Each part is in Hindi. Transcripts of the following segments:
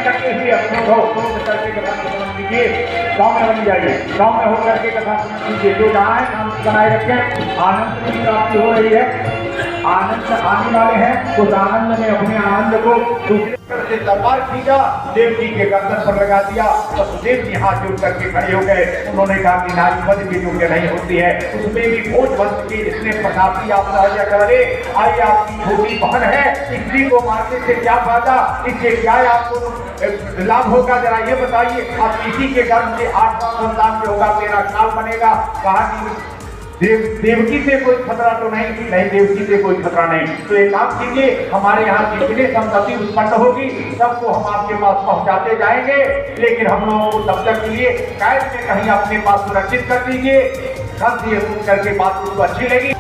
कथन करते हुए अपने करके कथा सुन लीजिए। गाँव में बन जाइए, गाँव में होकर के कथा सुन लीजिए। जो जहाँ है शांति बनाए रखें, आनंद की प्राप्ति हो रही है, आनंद आने वाले हैं। उस आनंद में अपने आनंद को दूसरे से तलवार खींचा, देव जी के गर्दन पर लगा दिया। वसुदेव जी हाथ जोड़ करके खड़े हो गए। उन्होंने कहा कि नारी पद की योग्य नहीं होती है, उसमें भी भोज वंश की इसने प्रताप की आप सहजा करे। आई आपकी छोटी बहन है, स्त्री को मारने से क्या फायदा, इससे क्या आपको लाभ होगा, जरा ये बताइए। आप इसी के गर्भ से 8 साल संतान होगा, 13 साल बनेगा। कहा कि देवकी से कोई खतरा तो नहीं, देवकी से कोई खतरा नहीं। तो एक काम कीजिए, हमारे यहाँ जितने संतति उत्पन्न होगी सबको हम आपके पास पहुँचाते जाएंगे, लेकिन हम लोगों को तब तक के लिए कैद में कहीं अपने पास सुरक्षित कर दीजिए। सब ये सुन करके बात उसको अच्छी लगी।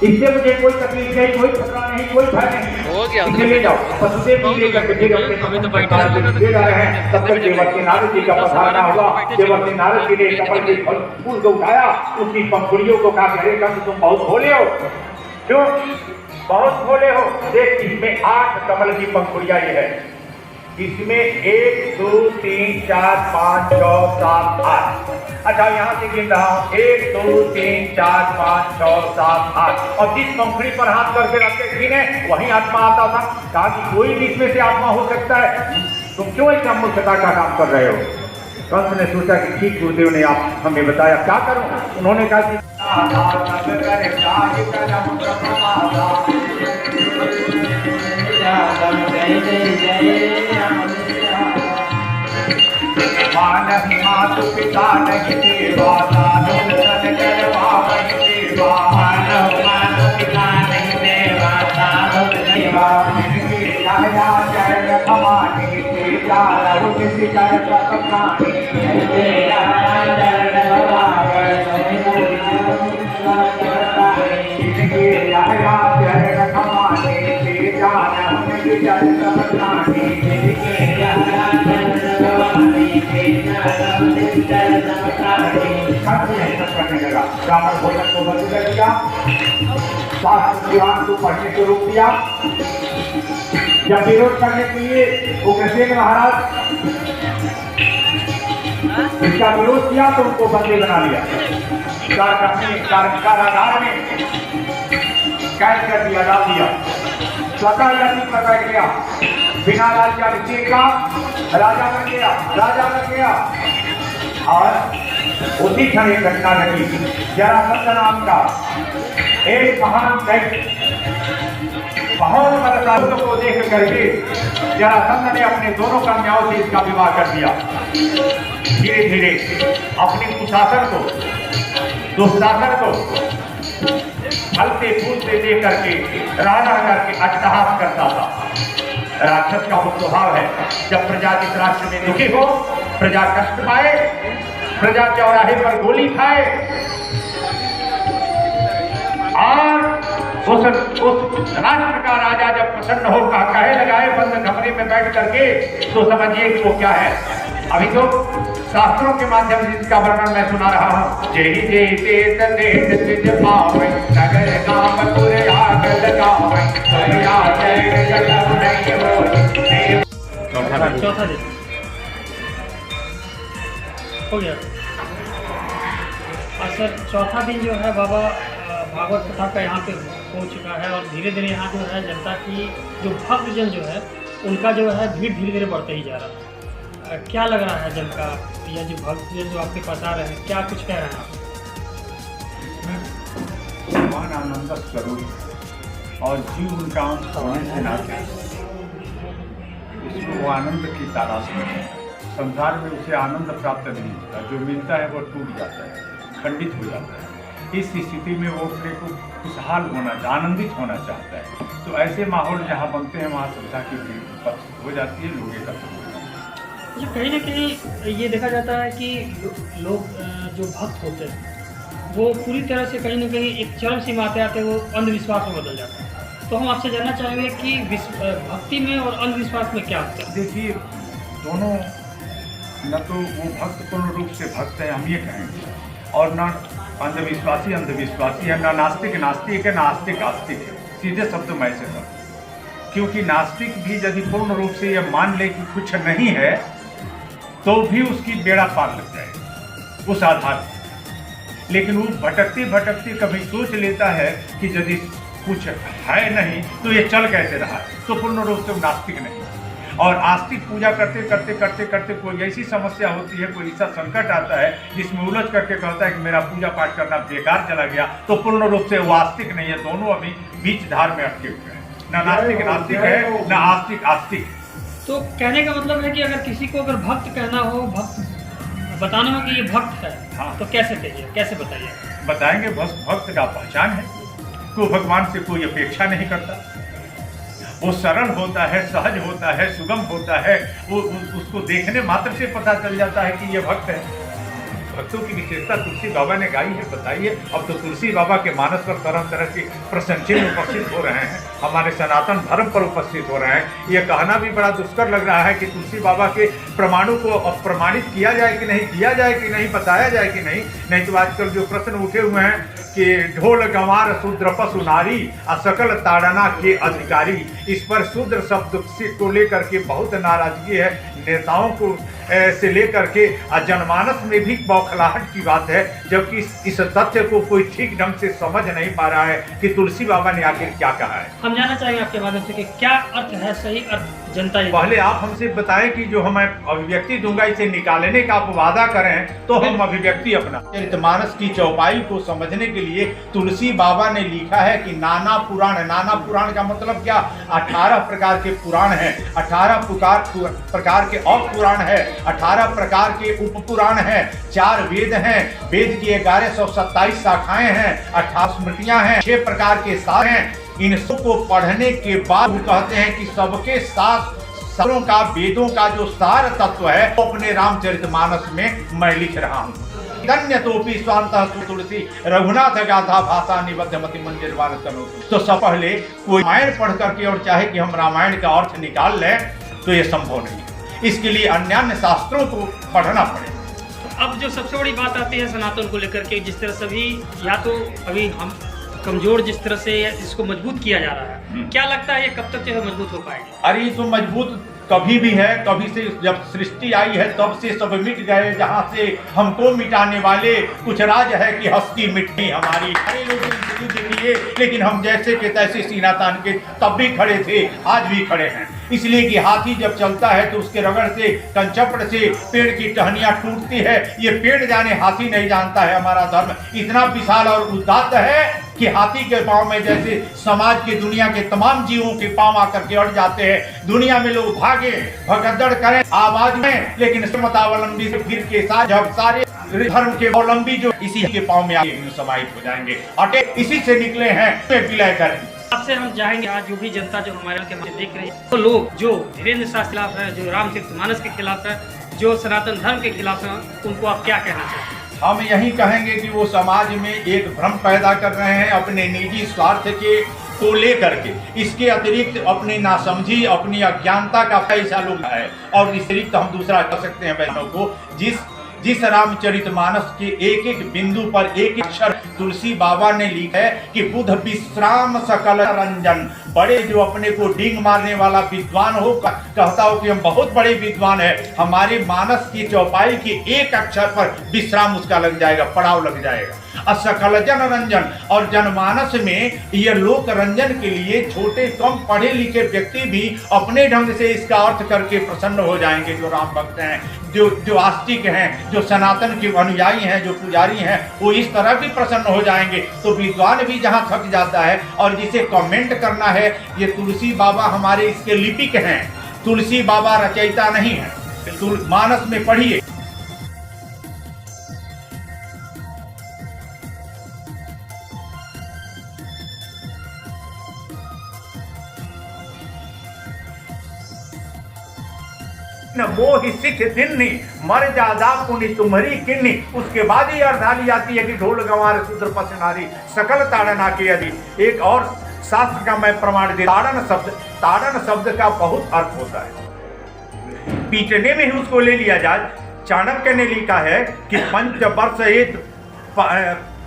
इससे मुझे कोई तकलीफ नहीं, कोई खतरा नहीं, कोई भय नहीं। इसे ले जाओ, वसुदेव जी लेकर के ले जा रहे हैं। तब तक देवर्षि नारद जी का पधारना हुआ। देवर्षि नारद जी ने कमल के फूल को उठाया, उसकी पंखुड़ियों को कहा, अरे कंस तुम बहुत भोले हो। क्यों बहुत भोले हो? देख, इसमें 8 कमल की पंखुड़ियां ये है। इसमें 1 2 3 4 5 6 7 8। अच्छा, यहाँ से गिन रहा हूँ, 1 2 3 4 5 6 7 8। और जिस पंखुड़ी पर हाथ करके रखते गिने वहीं आत्मा आता था। कहा कि कोई भी इसमें से आत्मा हो सकता है, तुम क्यों इतना मूर्खता का काम कर रहे हो? कंस ने सोचा कि ठीक गुरुदेव ने आप हमें बताया, क्या करूं? उन्होंने कहा कि मानहि मातु पिता नहीं सेवा, साधु सन करवावहि सेवा। मानव मातु पिता नहीं सेवा, साधु सेवा। राजा चरण कमाने सीता रहु किसी कर प्राणी। राजा चरण कमावे राजा चरण कमाने सीता रहु किसी कर प्राणी। ब्राह्मण भोजन को बंद कर दिया, शास्त्र ज्ञान को पढ़ने को रोक दिया। जब विरोध करने के लिए उग्रसेन महाराज इसका विरोध किया तो उनको बंदी बना लिया, कारागार में कैद कर दिया, डाल दिया। स्वतः यदि पकड़ गया, बिना राज्याभिषेक का राजा बन गया, राजा बन गया। और उसी क्षण एक घटना घटी। जरासंध नाम का एक महान दैत्य बहुत बलशालियों को देख करके जरासंध ने अपने दोनों कन्याओं से इसका विवाह कर दिया। धीरे धीरे अपने कुशासन को, दुशासन को फलते फूलते दे करके राजा करके अट्टहास करता था। राक्षस का वो स्वभाव है, जब प्रजा इस राष्ट्र में दुखी हो, प्रजा कष्ट पाए, प्रजा चौराहे पर गोली खाए, और उस राष्ट्र का राजा जब प्रसन्न हो कहे लगाए बंद कमरे में बैठ करके, तो समझिए कि वो क्या है। अभी तो शास्त्रों के माध्यम से इसका वर्णन मैं सुना रहा हूँ। जय जय तेज पावे नगर कामपुर आग लगावे, चौथा दिन हो गया। और सर चौथा दिन जो है बाबा भागवत कथा का यहाँ पे हो चुका है, और धीरे धीरे यहाँ जो है जनता की जो भक्तजन जो है उनका जो है भीड़ धीरे धीरे बढ़ते ही जा रहा है। क्या लग रहा है जन का, या जो भक्तजन जो आपके पास आ रहे हैं, क्या कुछ कह रहे हैं आप? भगवान आनंद स्वरूप और जीव उनका अंश होने से नाते उसमें वो आनंद की तलाश में है। संसार में उसे आनंद प्राप्त नहीं होता, जो मिलता है वो टूट जाता है, खंडित हो जाता है। इस स्थिति में वो अपने को खुशहाल होना, आनंदित होना चाहता है। तो ऐसे माहौल जहाँ बनते हैं वहाँ श्रद्धा की भीड़ उपस्थित हो जाती है, लोग एकत्र हो जाते हैं। कहीं ना कहीं ये देखा जाता है कि लोग जो भक्त होते हैं वो पूरी तरह से कहीं ना कहीं एक चरम सीमा आते आते वो अंधविश्वास में बदल जाता है। तो हम आपसे जानना चाहेंगे कि भक्ति में और अंधविश्वास में क्या होता है? देखिए, दोनों न तो वो भक्त पूर्ण रूप से भक्त है, हम ये कहेंगे, और न अंधविश्वासी है, न नास्तिक नास्तिक है, न आस्तिक आस्तिक है। सीधे शब्द मैं से कर क्योंकि नास्तिक भी यदि पूर्ण रूप से यह मान ले कि कुछ नहीं है तो भी उसकी बेड़ा पार लग जाएगा उस आधार पर। लेकिन वो भटकते भटकते कभी सोच लेता है कि यदि कुछ है नहीं तो ये चल कैसे रहा है, तो पूर्ण रूप से वो नास्तिक नहीं। और आस्तिक पूजा करते करते करते करते कोई ऐसी समस्या होती है, कोई ऐसा संकट आता है जिसमें उलझ करके कहता है कि मेरा पूजा पाठ करना बेकार चला गया, तो पूर्ण रूप से वो आस्तिक नहीं है। दोनों अभी बीच धार में अटके हुए हैं, ना नास्तिक नास्तिक है, ना आस्तिक आस्तिक है। तो कहने का मतलब है कि अगर किसी को अगर भक्त कहना हो, भक्त बताना हो कि ये भक्त है, हाँ। तो कैसे कहिए, कैसे बताइए? बताएंगे बस भक्त का पहचान है तो भगवान से कोई अपेक्षा नहीं करता, वो सरल होता है, सहज होता है, सुगम होता है, वो उसको देखने मात्र से पता चल जाता है कि ये भक्त है। भक्तों की विशेषता तुलसी बाबा ने गाई है, बताइए। अब तो तुलसी बाबा के मानस पर तरह तरह के प्रश्न चिन्ह उपस्थित हो रहे हैं, हमारे सनातन धर्म पर उपस्थित हो रहे हैं। ये कहना भी बड़ा दुष्कर लग रहा है कि तुलसी बाबा के प्रमाणों को अब प्रमाणित किया जाए कि नहीं, किया जाए कि नहीं, बताया जाए कि नहीं तो आजकल जो प्रश्न उठे हुए हैं कि ढोल गंवार शूद्र पशु नारी सकल ताड़ना के अधिकारी, इस पर शूद्र शब्द को लेकर के बहुत नाराजगी है नेताओं को से लेकर के जनमानस में भी बौखलाहट की बात है, जबकि इस तथ्य को कोई ठीक ढंग से समझ नहीं पा रहा है कि तुलसी बाबा ने आखिर क्या कहा है। हम जानना चाहेंगे आपके माध्यम से कि क्या अर्थ है, सही अर्थ जनता ये। पहले आप हमसे बताएं कि जो हमें अभिव्यक्ति दूंगा इसे निकालने का आप वादा करें तो हम अभिव्यक्ति अपना। चरितमानस की चौपाई को समझने के लिए तुलसी बाबा ने लिखा है कि नाना पुराण का मतलब क्या? 18 प्रकार के पुराण हैं, 18 प्रकार के अपुराण है, 18 प्रकार के उपपुराण हैं, 4 वेद हैं, वेद की 1127 शाखाएं हैं, 18 स्मृतियां हैं, 6 प्रकार के सार हैं। इन सब को पढ़ने के बाद वो कहते हैं कि सबके सारों का, वेदों का जो सार तत्व है वो अपने रामचरितमानस में मैं लिख रहा हूँ। धन्य तोपी स्वांतः तुलसी रघुनाथ गाथा भाषा निबद्ध मति मंदिर वारस करोतु। तो सब पहले कोई रामायण पढ़ करके और चाहे कि हम रामायण का अर्थ निकाल लें तो ये संभव नहीं, इसके लिए अन्य शास्त्रों को पढ़ना पड़ेगा। अब जो सबसे बड़ी बात आती है सनातन को लेकर के, जिस तरह से भी या तो अभी हम कमजोर, जिस तरह से इसको मजबूत किया जा रहा है, क्या लगता है ये कब तक जो है मजबूत हो पाएगी? अरे ये तो मजबूत कभी भी है, कभी से जब सृष्टि आई है तब से सब मिट गए, जहाँ से हमको मिटाने वाले कुछ राज है कि हस्ती मिटनी हमारी। अरे लोग युद्ध किए लेकिन हम जैसे के तैसे सीना तान के तब भी खड़े थे, आज भी खड़े हैं। इसलिए कि हाथी जब चलता है तो उसके रगड़ से, कंचपड़ से पेड़ की टहनियां टूटती है। ये पेड़ जाने हाथी नहीं जानता है। हमारा धर्म इतना विशाल और उदात्त है कि हाथी के पांव में जैसे समाज की दुनिया के तमाम जीवों के पांव आकर के अड़ जाते हैं। दुनिया में लोग भागे, भगदड़ करें आवाज में, लेकिन समतावलंबी से फिर के साथ जब सारे धर्म के अवलंबी जो इसी के पांव में आगे समाहित हो जाएंगे, अटे इसी से निकले हैं विलय करें। आपसे हम चाहेंगे आज जो भी जनता जो हमारे के माध्यम देख रही है, तो लोग जो धीरेन्द्र शास्त्री के खिलाफ है, जो रामचरितमानस के खिलाफ है, जो सनातन धर्म के खिलाफ है, उनको आप क्या कहना चाहते हैं? हम यही कहेंगे कि वो समाज में एक भ्रम पैदा कर रहे हैं अपने निजी स्वार्थ के को लेकर के। इसके अतिरिक्त अपनी नासमझी, अपनी अज्ञानता का पैसा लोग है। और इस अतिरिक्त हम दूसरा कह सकते हैं बहनों को, जिस रामचरितमानस के एक एक बिंदु पर एक अक्षर तुलसी बाबा ने लिखा है कि बुध विश्राम सकल रंजन, बड़े जो अपने को डींग मारने वाला विद्वान हो, कहता हो कि हम बहुत बड़े विद्वान है, हमारे मानस की चौपाई के एक अक्षर पर विश्राम उसका लग जाएगा, पड़ाव लग जाएगा। असकल जन रंजन, और जनमानस में यह लोक रंजन के लिए छोटे कम पढ़े लिखे व्यक्ति भी अपने ढंग से इसका अर्थ करके प्रसन्न हो जाएंगे। जो राम भक्त हैं, जो आस्तिक हैं, जो सनातन के अनुयायी हैं, जो पुजारी हैं, वो इस तरह भी प्रसन्न हो जाएंगे। तो विद्वान भी जहाँ थक जाता है और जिसे कमेंट करना है, ये तुलसी बाबा हमारे इसके लिपिक हैं, तुलसी बाबा रचयिता नहीं है। मानस में पढ़िए। मोहि सिख दिन्नी मर जादा पुनि तुम्हारी किन्नी। उसके बाद ही अर्धाली आती है कि ढोल गंवार शूद्र पशु नारी सकल ताड़ना के यदि। एक और शास्त्र का मैं प्रमाण दे, ताड़न शब्द का बहुत अर्थ होता है, पीटने में ही उसको ले लिया जाए। चाणक्य ने लिखा है कि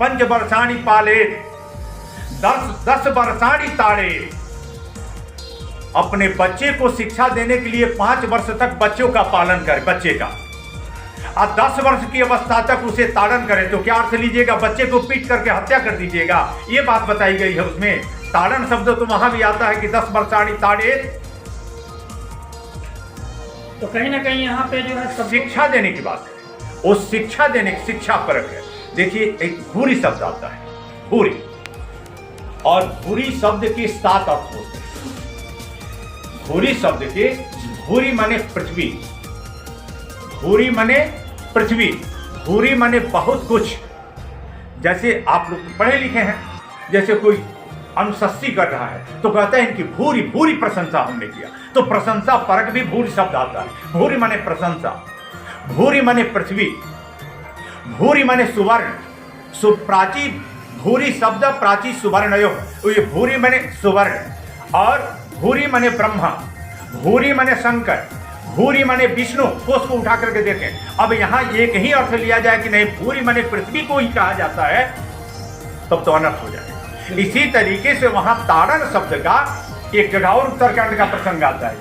पंच वर्षाणी पाले 10 वर्षाणी ताड़े। अपने बच्चे को शिक्षा देने के लिए 5 वर्ष तक बच्चों का पालन करे, बच्चे का, और 10 वर्ष की अवस्था तक उसे ताड़न करे, तो क्या अर्थ लीजिएगा? बच्चे को पीट करके हत्या कर दीजिएगा, ये बात बताई गई है उसमें। ताड़न शब्द तो वहां भी आता है कि 10 वर्षाणी ताड़े। तो कहीं ना कहीं यहाँ पे जो है शिक्षा देने की बात है, वो शिक्षा देने की शिक्षा परक है। देखिए एक भूरी शब्द आता है, भूरी, और भूरी शब्द के 7 अर्थ होते हैं। भूरी शब्द के, भूरी माने पृथ्वी, भूरी माने पृथ्वी, भूरी माने बहुत कुछ। जैसे आप लोग पढ़े लिखे हैं, जैसे कोई अनुशस्ती कर रहा है तो कहता है इनकी भूरी भूरी प्रशंसा हमने किया, तो प्रशंसा परक भी भूरी शब्द आता है। भूरी माने प्रशंसा, भूरी माने पृथ्वी, भूरी माने सुवर्ण, सुप्राची, भूरी शब्द प्राची सुवर्णयो, तो ये भूरी माने सुवर्ण, और भूरी माने ब्रह्मा, भूरी माने शंकर, भूरी माने विष्णु। को उसको उठा करके देखें। अब यहाँ एक ही अर्थ लिया जाए कि नहीं भूरी माने पृथ्वी को ही कहा जाता है, तब तो अनर्थ हो जाए। इसी तरीके से वहां ताड़न शब्द का एक जगह और उत्तरकांड का प्रसंग आता है।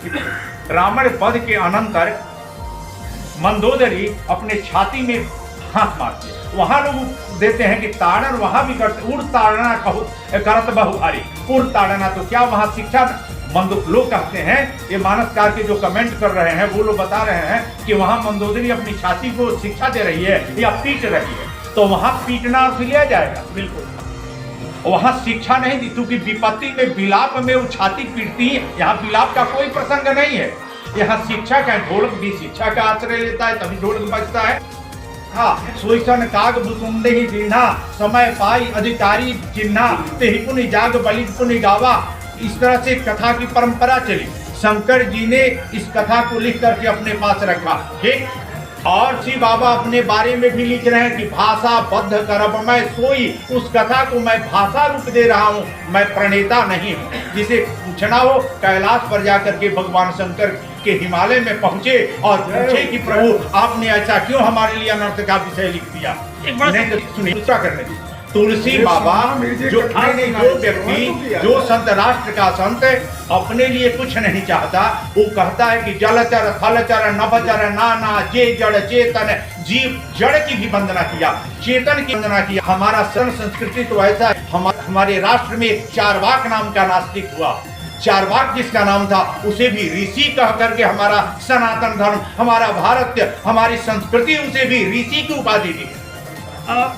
रावण वध के अनंतर मंदोदरी अपने छाती में हाथ मारती है, वहां लोग देते हैं कि ताड़न वहां भी करते, उड़ ताड़ना करत बहुहारी, उड़ ताड़ना। तो क्या वहां शिक्षा? लोग कहते हैं, ये मानसकार के जो कमेंट कर रहे हैं वो लोग बता रहे हैं कि वहां मंदोदरी अपनी छाती को शिक्षा दे रही है या पीट रही है, तो वहां पीटना अर्थ लिया जाएगा। बिल्कुल, वहां शिक्षा नहीं दी, क्योंकि विपत्ति में विलाप में वो छाती पीटती है, यहाँ विलाप का कोई प्रसंग नहीं है। यहाँ शिक्षा का, ढोलक भी शिक्षा का आश्रय लेता है, तभी ढोलक बजता है। हाँ, सोईसन काग बुतुंडे ही दीना, समय पाई अधिकारी चिन्हा, ते ही पुनि जाग बलि पुनि गावा। इस तरह से कथा की परंपरा चली। शंकर जी ने इस कथा को लिख करके अपने पास रखा, ठीक। और शिव बाबा अपने बारे में भी लिख रहे हैं कि भाषा बद्ध करब मैं सोई, उस कथा को मैं भाषा रूप दे रहा हूँ, मैं प्रणेता नहीं हूँ। जिसे पूछना हो कैलाश पर जाकर के भगवान शंकर के हिमालय में पहुंचे और पूछे कि प्रभु आपने ऐसा क्यों हमारे लिए अनर्थ का विषय लिख दिया। नहीं तो सुनिए, दूसरा करने दीजिए। तुलसी बाबा जो व्यक्ति, जो संत, राष्ट्र का संत अपने लिए कुछ नहीं चाहता, वो कहता है कि जलचर थलचर नभचर नाना जे जड़ चेतन, जीव जड़ की भी वंदना किया, चेतन की वंदना किया। हमारा संस्कृति तो ऐसा है, हमारे राष्ट्र में एक चारवाक नाम का नास्तिक हुआ। चारवाक जिसका नाम था उसे भी ऋषि कह करके हमारा सनातन धर्म, हमारा भारत, हमारी संस्कृति उसे भी ऋषि की उपाधि दी।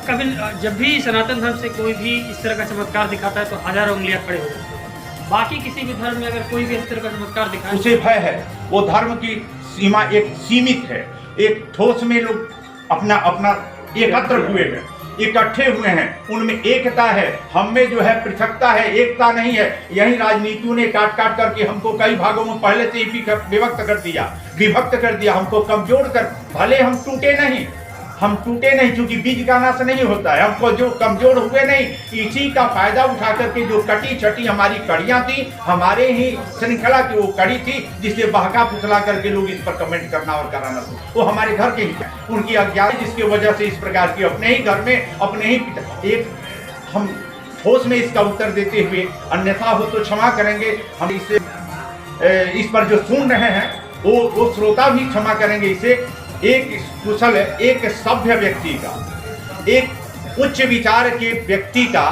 कभी जब भी सनातन धर्म से कोई भी इस तरह का चमत्कार दिखाता है तो हजारों उंगलियां खड़े हो जाती हैं। बाकी किसी भी धर्म में अगर कोई भी इस तरह का चमत्कार दिखाए, उसे भय है। वो धर्म की सीमा एक सीमित है, एक ठोस में लोग अपना अपना एकत्र हुए हैं, इकट्ठे हुए हैं, उनमें एकता है। हम में जो है पृथकता है, एकता नहीं है। यही राजनीतियों ने काट काट करके हमको कई भागों में पहले से ही विभक्त कर दिया, हमको कमजोर कर। भले हम टूटे नहीं, क्योंकि बीज का नाश नहीं होता है, हमको जो कमजोर हुए नहीं, इसी का फायदा उठा करके जो कटी छटी हमारी कड़ियां थी, हमारे ही श्रृंखला की वो कड़ी थी, जिसे बहका फुसला करके लोग इस पर कमेंट करना और कराना था, वो हमारे घर के ही थे। उनकी अज्ञान जिसकी वजह से इस प्रकार की अपने ही घर में अपने ही एक हम ठोस में इसका उत्तर देते हुए, अन्यथा हो तो क्षमा करेंगे। हम इस पर जो सुन रहे हैं वो श्रोता भी क्षमा करेंगे। इसे एक कुशल, एक सभ्य व्यक्ति का, एक उच्च विचार के व्यक्ति का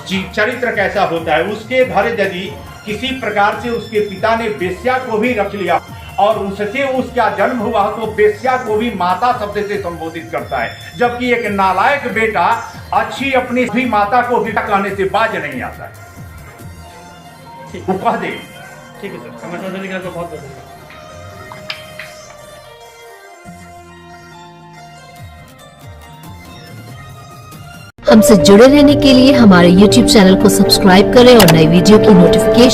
चरित्र कैसा होता है। उसके घर यदि किसी प्रकार से उसके पिता ने वेश्या को भी रख लिया और उससे उसका जन्म हुआ, तो वेश्या को भी माता शब्द से संबोधित करता है, जबकि एक नालायक बेटा अच्छी अपनी भी माता को भी कहने से बाज नहीं आता है, वो कह दे। ठीक है सर, समाचार देने के लिए बहुत बहुत हमसे जुड़े रहने के लिए हमारे YouTube चैनल को सब्सक्राइब करें और नई वीडियो की नोटिफिकेशन